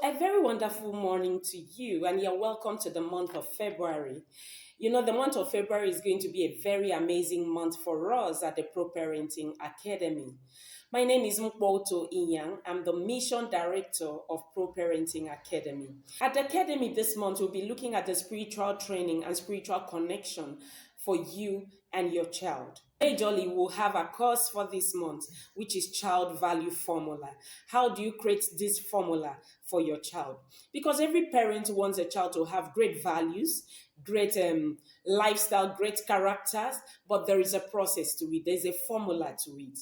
A very wonderful morning to you, and you're welcome to the month of February. The month of February is going to be a very amazing month for us at the Pro Parenting Academy. My name is Mkpoto Inyang. I'm the Mission Director of Pro Parenting Academy. At the Academy this month, we'll be looking at the spiritual training and spiritual connection for you and your child. Majorly, we'll have a course for this month, which is Child Value Formula. How do you create this formula for your child? Because every parent wants a child to have great values, great lifestyle, great characters, but there is a process to it. There's a formula to it.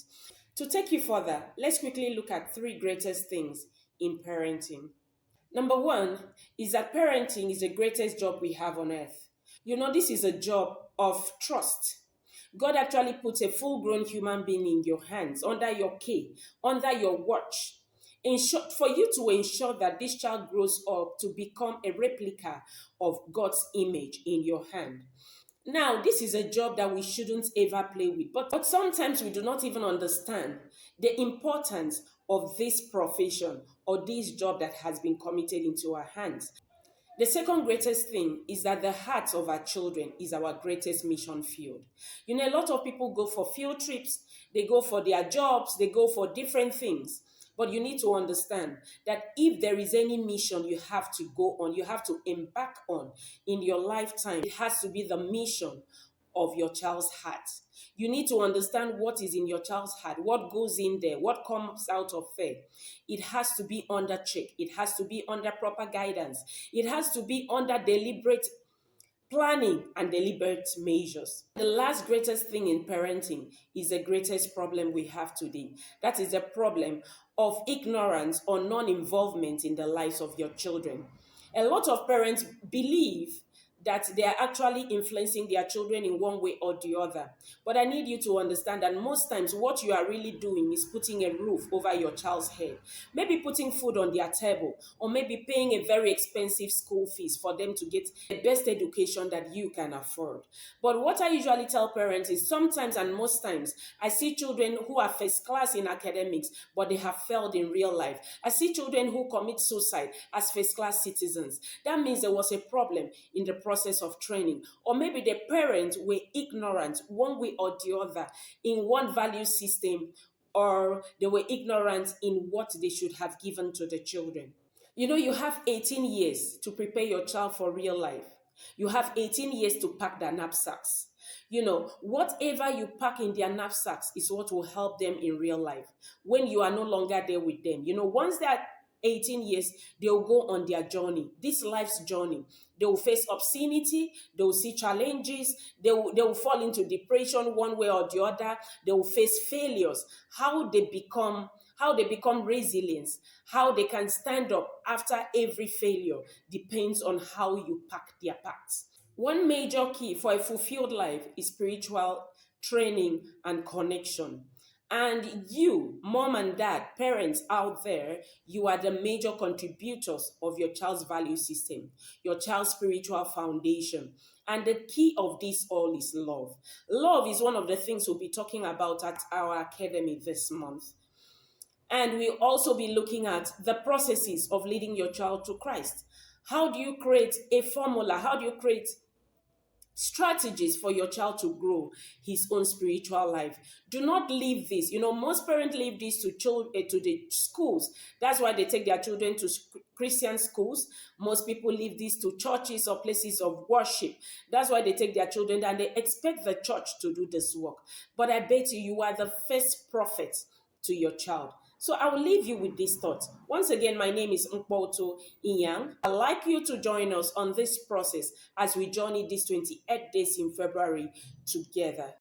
To take you further, let's quickly look at three greatest things in parenting. Number one is that parenting is the greatest job we have on earth. This is a job of trust. God actually puts a full-grown human being in your hands, under your care, under your watch, for you to ensure that this child grows up to become a replica of God's image in your hand. Now, this is a job that we shouldn't ever play with, but sometimes we do not even understand the importance of this profession or this job that has been committed into our hands. The second greatest thing is that the heart of our children is our greatest mission field. A lot of people go for field trips, they go for their jobs, they go for different things. But you need to understand that if there is any mission you have to go on, you have to embark on in your lifetime, it has to be the mission of your child's heart. You need to understand what is in your child's heart, what goes in there, what comes out of there. It has to be under check. It has to be under proper guidance. It has to be under deliberate planning and deliberate measures. The last greatest thing in parenting is the greatest problem we have today. That is the problem of ignorance or non-involvement in the lives of your children. A lot of parents believe that they are actually influencing their children in one way or the other. But I need you to understand that most times what you are really doing is putting a roof over your child's head. Maybe putting food on their table, or maybe paying a very expensive school fees for them to get the best education that you can afford. But what I usually tell parents is sometimes and most times, I see children who are first class in academics, but they have failed in real life. I see children who commit suicide as first class citizens. That means there was a problem in the process of training, or maybe the parents were ignorant one way or the other in one value system, or they were ignorant in what they should have given to the children. You have 18 years to prepare your child for real life. You have 18 years to pack their knapsacks. Whatever you pack in their knapsacks is what will help them in real life when you are no longer there with them. Once they are 18 years, they'll go on their journey, this life's journey. They will face obscenity, they will see challenges, they will fall into depression one way or the other, they will face failures. How they become resilient, how they can stand up after every failure depends on how you pack their packs. One major key for a fulfilled life is spiritual training and connection. And you, mom and dad, parents out there, you are the major contributors of your child's value system, your child's spiritual foundation. And the key of this all is love. Love is one of the things we'll be talking about at our academy this month. And we'll also be looking at the processes of leading your child to Christ. How do you create a formula? How do you create strategies for your child to grow his own spiritual life? Do not leave this. Most parents leave this to the schools. That's why they take their children to Christian schools. Most people leave this to churches or places of worship. That's why they take their children and they expect the church to do this work. But I bet you are the first prophet to your child. So I will leave you with this thought. Once again, my name is Mkpoto Inyang. I'd like you to join us on this process as we journey these 28 days in February together.